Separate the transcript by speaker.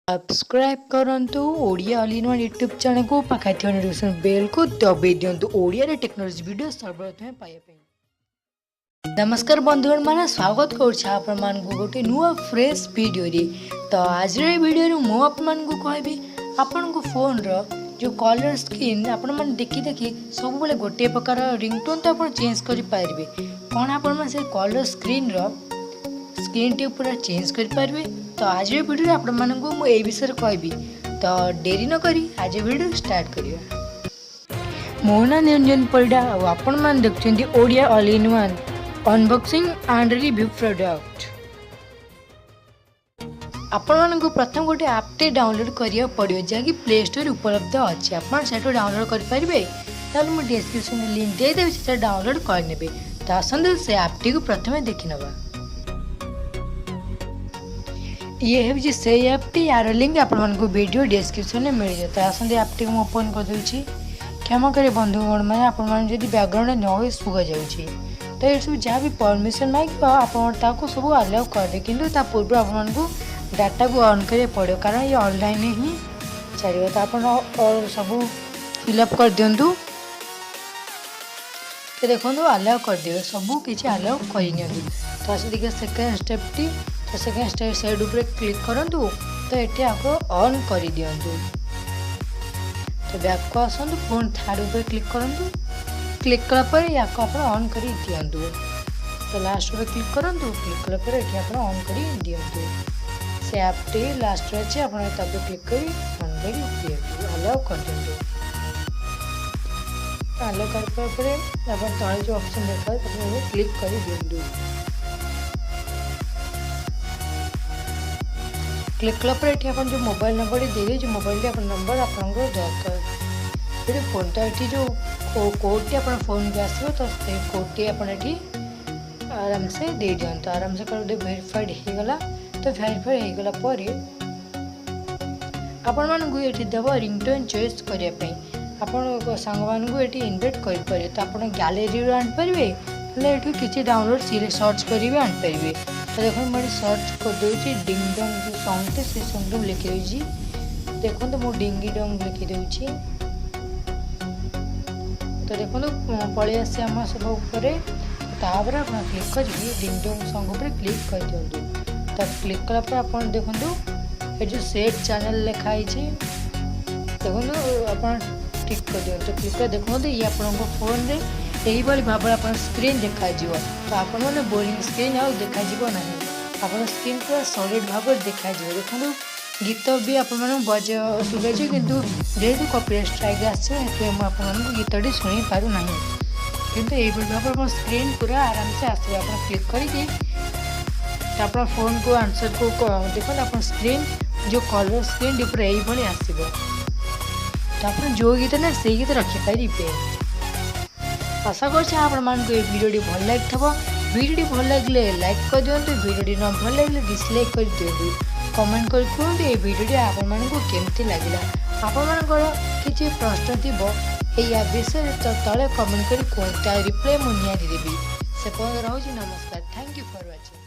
Speaker 1: Subscribe करंतु Odia all in one YouTube channel को पाखा नोटिफिकेशन बेल को दबाई दिंतु ओडिया रे टेक्नोलॉजी वीडियो सर्वप्रथम पाइबा। नमस्कार बंधुगण माने स्वागत करूछ आपण मान को गोटे नुवा फ्रेश वीडियो रे। तो आज रे वीडियो रे मो आपण मान को कहबी आपण को फोन रो जो कलर स्क्रीन आपण मान देखि देखि सब बेले गोटे प्रकार रिंगटोन तो आपण चेंज करि पारबे कोन आपण मान से कलर स्क्रीन रो स्क्रीन टी पूरा चेंज कर पारबे। तो आज वीडियो आपण मानक मु ए विषय कहबी तो डेरी न करी आज वीडियो स्टार्ट करिया। मो ना निरंजन परिडा और आपण मान देखछन्ती Odia all in one unboxing and review product. आपण मानक प्रथम गोटे ऐप टे डाउनलोड करिया पड़ियो जाकि प्ले स्टोर उपलब्ध अछि। आपण सेटो डाउनलोड कर पारबे ताल मु डिस्क्रिप्शन में लिंक दे देबे से डाउनलोड कर नेबे। तो आसंदे से ऐप टी को प्रथमे देखि नबा। ये है जी से ऐप टी यार लिंक आपण को वीडियो डिस्क्रिप्शन में मिल जाता है। आसंदे ऐप टी को ओपन कर दोछि। क्षमा करे बंधुगण माने आपण मान जदी बैकग्राउंड नॉइज सुगा जाउछि तो ये सब जहाँ भी परमिशन मांग आपण ताको सब अलाउ कर दे किंतु ता पूर्व आपण को डाटा को ऑन करे पड़ो कारण ये ऑनलाइन ही चलियो। तो आपण और सब फिलअप कर दियंतु तो देखो अलाउ कर दियो सब किसी अलाउ कर नियंतु। तो आसे देखिए सेकंड स्टेप टी तो सेकंड स्टेप साइड ऊपर क्लिक करंतु तो एटी आपको ऑन कर दियंतु। तो बैक को आसंतु फोन थर्ड ऊपर क्लिक करंतु क्लिक कला पर याको आपण ऑन कर दियंतु। तो लास्ट ऊपर क्लिक करंतु क्लिक कला पर एटी आपण ऑन कर दियंतु। से ऐप टी लास्ट रे अछि आपण तब क्लिक करी ऑन कर दियंतु अलाउ कर दियंतु। अलाउ कर पर अपन तळे जो ऑप्शन देखा है क्लिक कर दियंतु। क्लिक कला पर एठी अपन जो मोबाइल नंबर दे जो मोबाइल अपन नंबर अपन दरकार ये फोन टा एठी जो कोड टी अपन फोन के आसो तो से कोड टी अपन एठी आराम से दे दियंत। आराम से कर दे वेरीफाइड हे गला तो वेरीफाइड हे गला पर अपन मान को एठी देबो रिंगटोन चॉइस करिया पई अपन संग मान को एठी इनवाइट कर पारे। तो अपन गैलरी रो आन परबे ले एठी किछि डाउनलोड सर्च करिवे आन परबे। तो देखो मैं सर्च कर दूसरी डिंग डोंग जो सॉन्ग थे से सॉन्ग लिखी दूसरी देखो तो मो डिंगी डोंग लिखी दूसरी। तो देखो पलि आसे आम सब ऊपर तापर आप क्लिक कर डिंग डोंग सॉन्ग ऊपर क्लिक कर दिंतु। तो क्लिक कला पर आप देखो ये जो सेट चैनल लिखाई देखो आप ठीक कर दिखाँ। तो क्लिक कर देखो ये आप फोन रे यही भाव आप स्क्रीन देखा। तो आपण मैंने बोरिंग स्क्रीन आउ देखा ना आप स्क्रीन पूरा सॉलिड भाव देखा। देखो गीत भी आप बजा शुभा किंतु जेहेतु कॉपीराइट स्ट्राइक आसे मुझे गीतटी शुणी पार ना किंतु यही भाव आप स्क्रीन पूरा आराम से आस क्लिक करके आप फोन को आंसर को देखो आप स्क्रीन जो कलर स्क्रीन पूरा यही आसो। तो आप जो गीत ना से गीत रखिपारे। आशा कर वीडियो भल लगी वीडियो भल लगे लाइक कर दिंतु वीडियो न भल लगे डिसलाइक कर दिंतु कमेंट कर कहते ये वीडियो आपको केमती लगे आपर किसी प्रश्न थी या विषय तो तले कमेंट कर कहते रिप्लाई मुझे निहाती देवी से रोज नमस्कार। Thank you for watching.